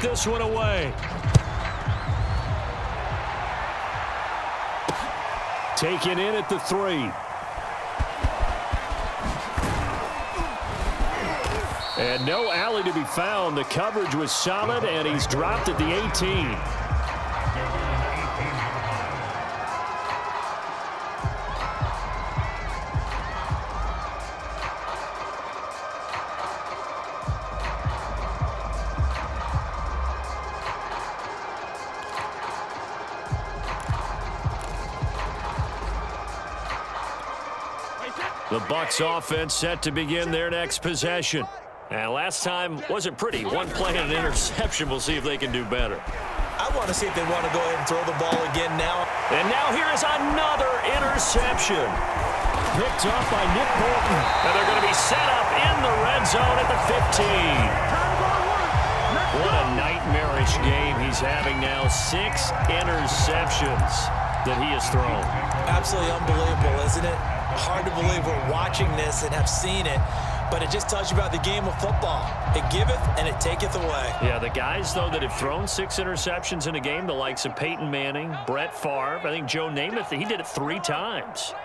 this one away. Taken in at the 3. And no alley to be found. The coverage was solid, and he's dropped at the 18. The Bucs offense set to begin their next possession. And last time wasn't pretty. One play and an interception. We'll see if they can do better. I want to see if they want to go ahead and throw the ball again now. And now here is another interception. Picked up by Nick Bolton. And they're going to be set up in the red zone at the 15. What a nightmarish game he's having now. 6 interceptions that he has thrown. Absolutely unbelievable, isn't it? Hard to believe we're watching this and have seen it, but it just tells you about the game of football. It giveth and it taketh away. Yeah, the guys, though, that have thrown 6 interceptions in a game, the likes of Peyton Manning, Brett Favre, I think Joe Namath, he did it 3 times.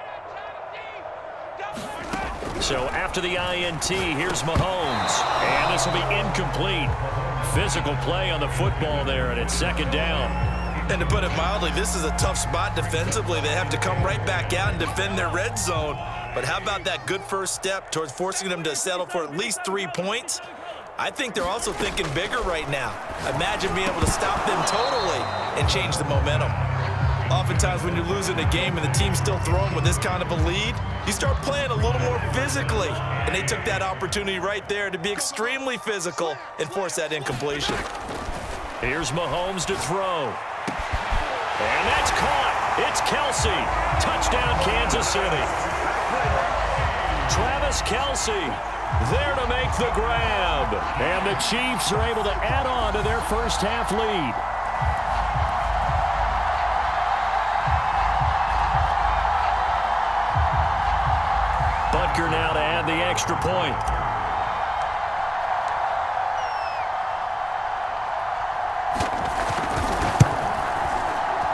So after the INT, here's Mahomes. And this will be incomplete. Physical play on the football there, and it's 2nd down. And to put it mildly, this is a tough spot defensively. They have to come right back out and defend their red zone. But how about that good first step towards forcing them to settle for at least 3 points? I think they're also thinking bigger right now. Imagine being able to stop them totally and change the momentum. Oftentimes when you're losing a game and the team's still throwing with this kind of a lead, you start playing a little more physically. And they took that opportunity right there to be extremely physical and force that incompletion. Here's Mahomes to throw. And that's caught. It's Kelsey. Touchdown, Kansas City. Travis Kelsey there to make the grab. And the Chiefs are able to add on to their first half lead. Butker now to add the extra point.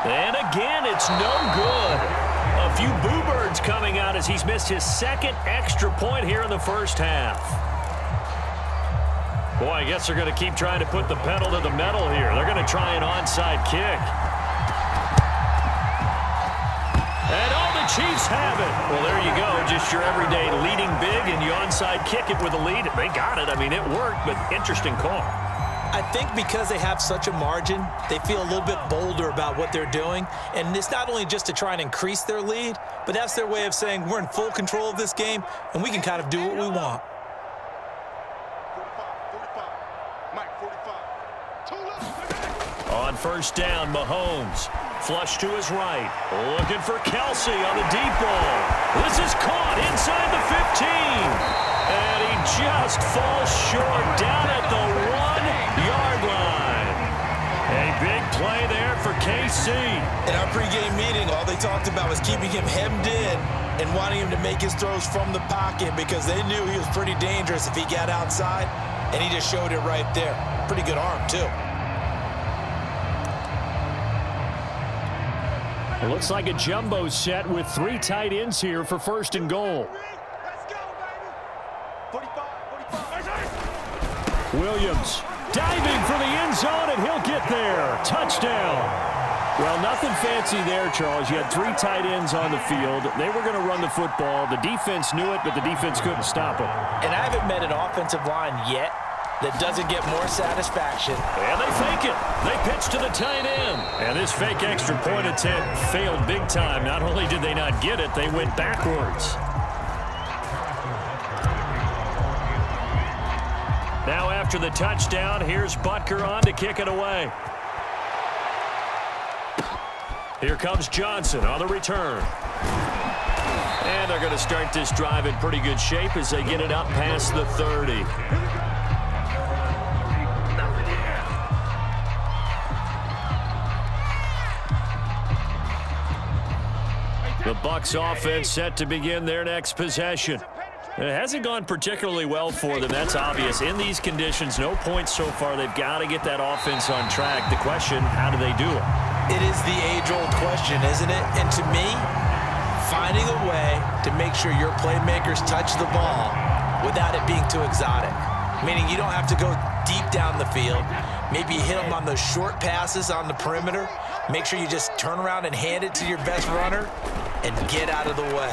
And again, it's no good. A few boo birds coming out as he's missed his 2nd extra point here in the first half. Boy, I guess they're going to keep trying to put the pedal to the metal here. They're going to try an onside kick. And all the Chiefs have it. Well, there you go. Just your everyday leading big, and you onside kick it with a lead. They got it. I mean, it worked, but interesting call. I think because they have such a margin, they feel a little bit bolder about what they're doing. And it's not only just to try and increase their lead, but that's their way of saying we're in full control of this game, and we can kind of do what we want. On first down, Mahomes. Flush to his right. Looking for Kelsey on the deep ball. This is caught inside the 15. And he just falls short down at the 1-yard line. A big play there for KC. In our pregame meeting, all they talked about was keeping him hemmed in and wanting him to make his throws from the pocket because they knew he was pretty dangerous if he got outside, and he just showed it right there. Pretty good arm, too. It looks like a jumbo set with 3 tight ends here for 1st and goal. Williams diving for the end zone, and he'll get there. Touchdown. Well, nothing fancy there, Charles. You had 3 tight ends on the field. They were going to run the football. The defense knew it, but the defense couldn't stop it. And I haven't met an offensive line yet that doesn't get more satisfaction. And they fake it. They pitch to the tight end. And this fake extra point attempt failed big time. Not only did they not get it, they went backwards. Now after the touchdown, here's Butker on to kick it away. Here comes Johnson on the return. And they're going to start this drive in pretty good shape as they get it up past the 30. The Bucs offense set to begin their next possession. It hasn't gone particularly well for them. That's obvious. In these conditions, no points so far. They've got to get that offense on track. The question, how do they do it? It is the age-old question, isn't it? And to me, finding a way to make sure your playmakers touch the ball without it being too exotic. Meaning you don't have to go deep down the field. Maybe you hit them on those short passes on the perimeter. Make sure you just turn around and hand it to your best runner and get out of the way.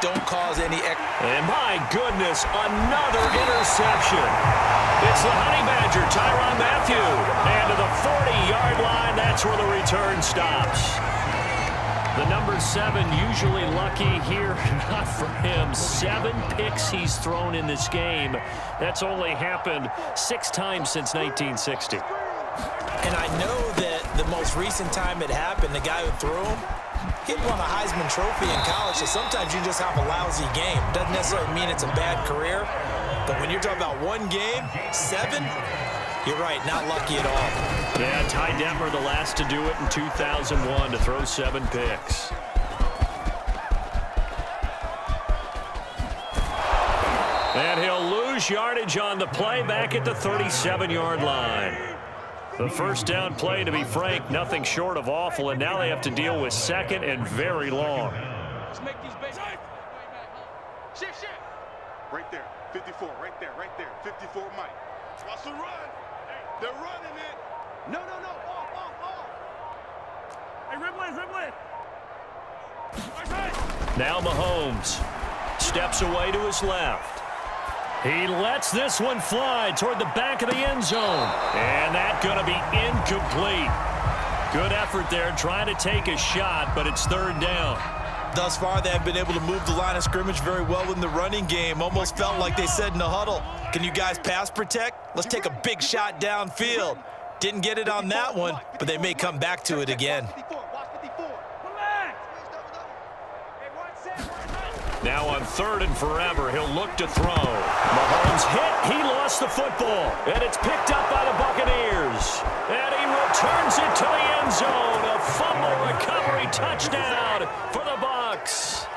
Don't cause any... And my goodness, another interception. It's the Honey Badger, Tyrann Mathieu. And to the 40-yard line, that's where the return stops. The number 7 usually lucky here, not for him. 7 picks he's thrown in this game. That's only happened 6 times since 1960. And I know that the most recent time it happened, the guy who threw him, he won a Heisman Trophy in college, so sometimes you just have a lousy game. Doesn't necessarily mean it's a bad career, but when you're talking about one game, 7, you're right, not lucky at all. Yeah, Ty Detmer, the last to do it in 2001, to throw 7 picks. And he'll lose yardage on the play back at the 37-yard line. The first down play, to be frank, nothing short of awful, and now they have to deal with second and very long. Let's make these big. Shift. Right there, 54, right there. 54, Mike. Russell run. They're running it. No. Off. Hey, Rimley. Now Mahomes steps away to his left. He lets this one fly toward the back of the end zone. And that's going to be incomplete. Good effort there, trying to take a shot, but it's 3rd down. Thus far, they have been able to move the line of scrimmage very well in the running game. Almost felt like they said in the huddle, can you guys pass protect? Let's take a big shot downfield. Didn't get it on that one, but they may come back to it again. Now on 3rd and forever, he'll look to throw. Mahomes hit. He lost the football. And it's picked up by the Buccaneers. And he returns it to the end zone. A fumble recovery touchdown for the Bucs.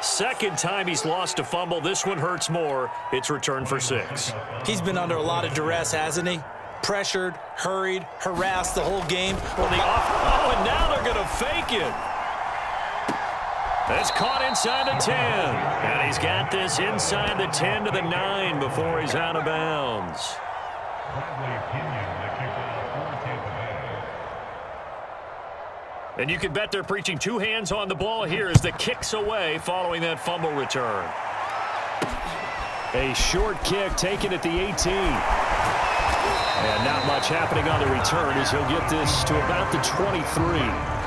Second time he's lost a fumble. This one hurts more. It's returned for 6. He's been under a lot of duress, hasn't he? Pressured, hurried, harassed the whole game. And now they're going to fake it. That's caught inside the 10. And he's got this inside the 10 to the 9 before he's out of bounds. And you can bet they're preaching 2 hands on the ball here as the kick's away following that fumble return. A short kick taken at the 18. And not much happening on the return as he'll get this to about the 23.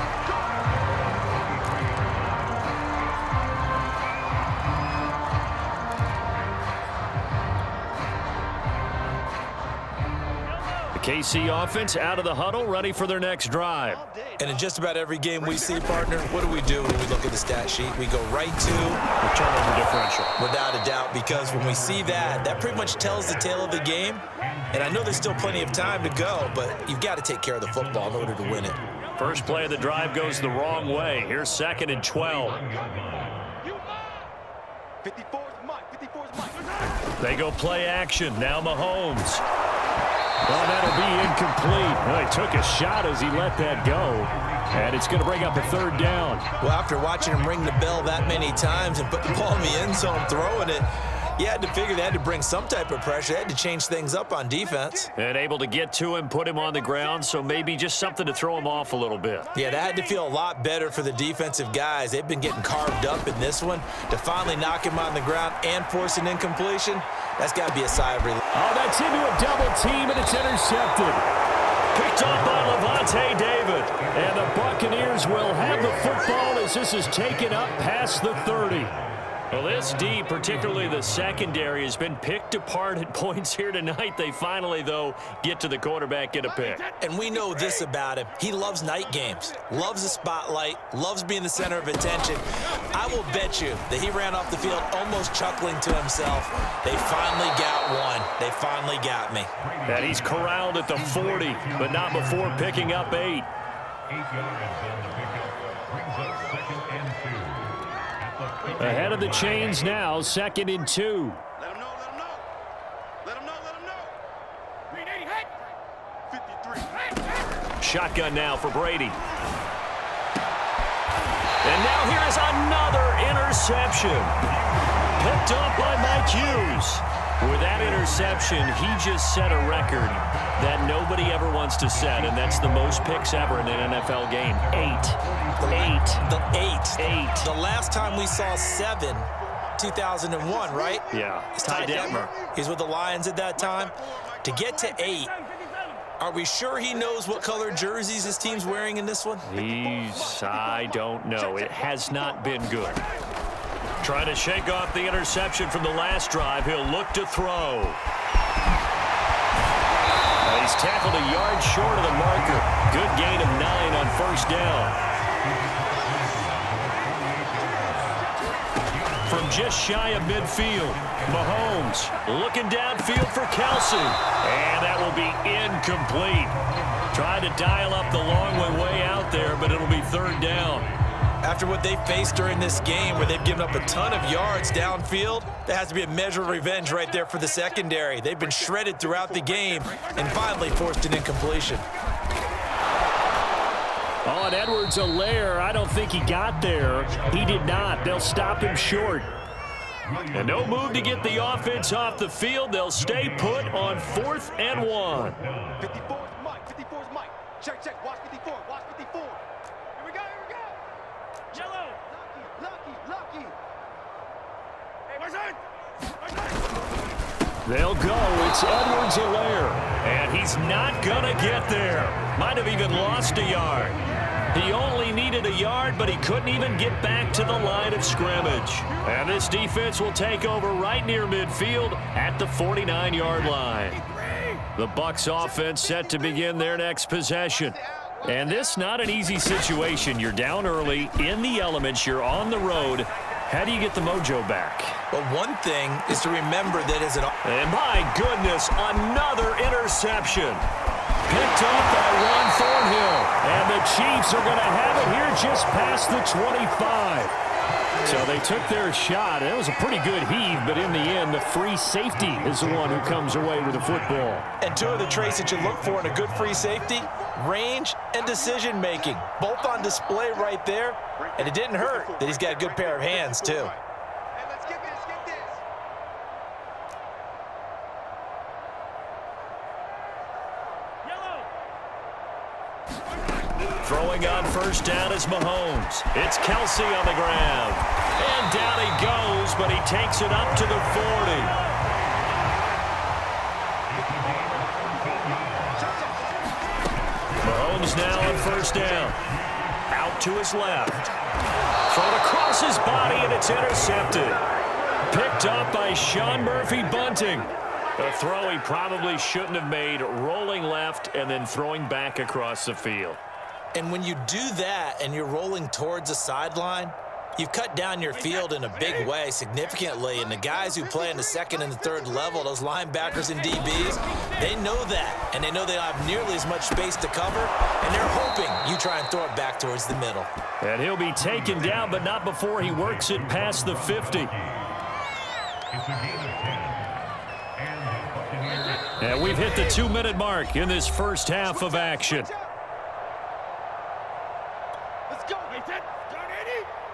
KC offense out of the huddle, ready for their next drive. And in just about every game we see, partner, what do when we look at the stat sheet? We go right to the turnover differential. Without a doubt, because when we see that, that pretty much tells the tale of the game. And I know there's still plenty of time to go, but you've got to take care of the football in order to win it. First play of the drive goes the wrong way. Here's 2nd and 12. 54's Mike. They go play action. Now Mahomes. Well, that'll be incomplete. Well, he took a shot as he let that go. And it's going to bring up a 3rd down. Well, after watching him ring the bell that many times and put the ball in the end zone throwing it, you had to figure they had to bring some type of pressure. They had to change things up on defense. And able to get to him, put him on the ground, so maybe just something to throw him off a little bit. Yeah, that had to feel a lot better for the defensive guys. They've been getting carved up in this one. To finally knock him on the ground and force an incompletion, that's got to be a sigh of relief. Oh, that's into a double team, and it's intercepted. Picked up by Levante David. And the Buccaneers will have the football as this is taken up past the 30. Well, this D, particularly the secondary, has been picked apart at points here tonight. They finally, though, get to the quarterback, get a pick. And we know this about him. He loves night games, loves the spotlight, loves being the center of attention. I will bet you that he ran off the field almost chuckling to himself. They finally got one. They finally got me. And he's corralled at the 40, but not before picking up 8. 8 yards on the pickup brings up 2nd and 2. Ahead of the chains now, 2nd and 2. Let him know, let him know. Let him know, let him know. 53. Shotgun now for Brady. And now here is another interception. Picked up by Mike Hughes. With that interception, he just set a record that nobody ever wants to set, and that's the most picks ever in an NFL game. 8. The last time we saw 7, 2001, right? Yeah. It's Ty Detmer. He's with the Lions at that time. To get to 8, are we sure he knows what color jerseys his team's wearing in this one? I don't know. It has not been good. Trying to shake off the interception from the last drive. He'll look to throw. He's tackled a yard short of the marker. Good gain of 9 on first down. From just shy of midfield, Mahomes looking downfield for Kelsey. And that will be incomplete. Tried to dial up the long way out there, but it'll be 3rd down. After what they faced during this game where they've given up a ton of yards downfield, that has to be a measure of revenge right there for the secondary. They've been shredded throughout the game and finally forced an incompletion. Oh, and Edwards-Helaire, I don't think he got there. He did not. They'll stop him short. And no move to get the offense off the field. They'll stay put on 4th and 1. 54's Mike. 54's Mike. Check, check. Watch 54. Watch 54. Here we go. Here we go. Yellow. Lucky. Hey, where's it? They'll go. It's Edwards-Helaire. And he's not going to get there. Might have even lost a yard. He only needed a yard, but he couldn't even get back to the line of scrimmage. And this defense will take over right near midfield at the 49-yard line. The Bucs offense set to begin their next possession. And this not an easy situation. You're down early, in the elements, you're on the road. How do you get the mojo back? Well, one thing is to remember that as an... And my goodness, another interception. Picked up by Ron Thornhill. And the Chiefs are going to have it here just past the 25. So they took their shot. It was a pretty good heave, but in the end, the free safety is the one who comes away with the football. And 2 of the traits that you look for in a good free safety, range and decision-making, both on display right there. And it didn't hurt that he's got a good pair of hands, too. Hey, let's get this. Throwing on first down is Mahomes. It's Kelsey on the ground. And down he goes, but he takes it up to the 40. Mahomes now on first down. Out to his left. Thrown across his body, and it's intercepted. Picked up by Sean Murphy-Bunting. A throw he probably shouldn't have made, rolling left and then throwing back across the field. And when you do that and you're rolling towards the sideline, you've cut down your field in a big way significantly. And the guys who play in the 2nd and the 3rd level, those linebackers and DBs, they know that. And they know they don't have nearly as much space to cover. And they're hoping you try and throw it back towards the middle. And he'll be taken down, but not before he works it past the 50. And we've hit the 2-minute mark in this first half of action.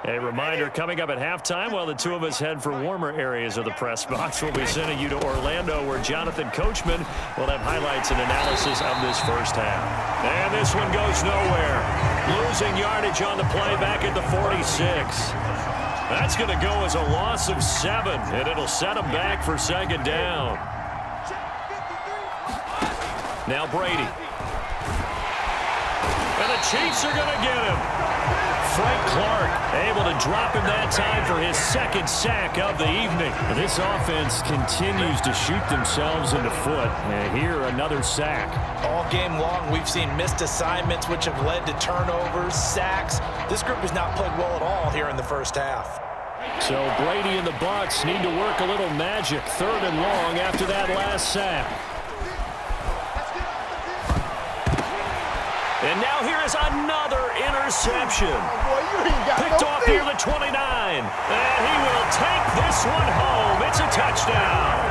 A reminder, coming up at halftime, while the 2 of us head for warmer areas of the press box, we'll be sending you to Orlando, where Jonathan Coachman will have highlights and analysis of this first half. And this one goes nowhere. Losing yardage on the play back at the 46. That's going to go as a loss of 7, and it'll set him back for 2nd down. Now Brady. And the Chiefs are going to get him. Frank Clark able to drop him that time for his 2nd sack of the evening. This offense continues to shoot themselves in the foot. And here, another sack. All game long, we've seen missed assignments, which have led to turnovers, sacks. This group has not played well at all here in the first half. So Brady and the Bucs need to work a little magic. 3rd and long after that last sack. And now here is another interception. Boy, you ain't got Picked no off feet. near the 29. And he will take this one home. It's a touchdown.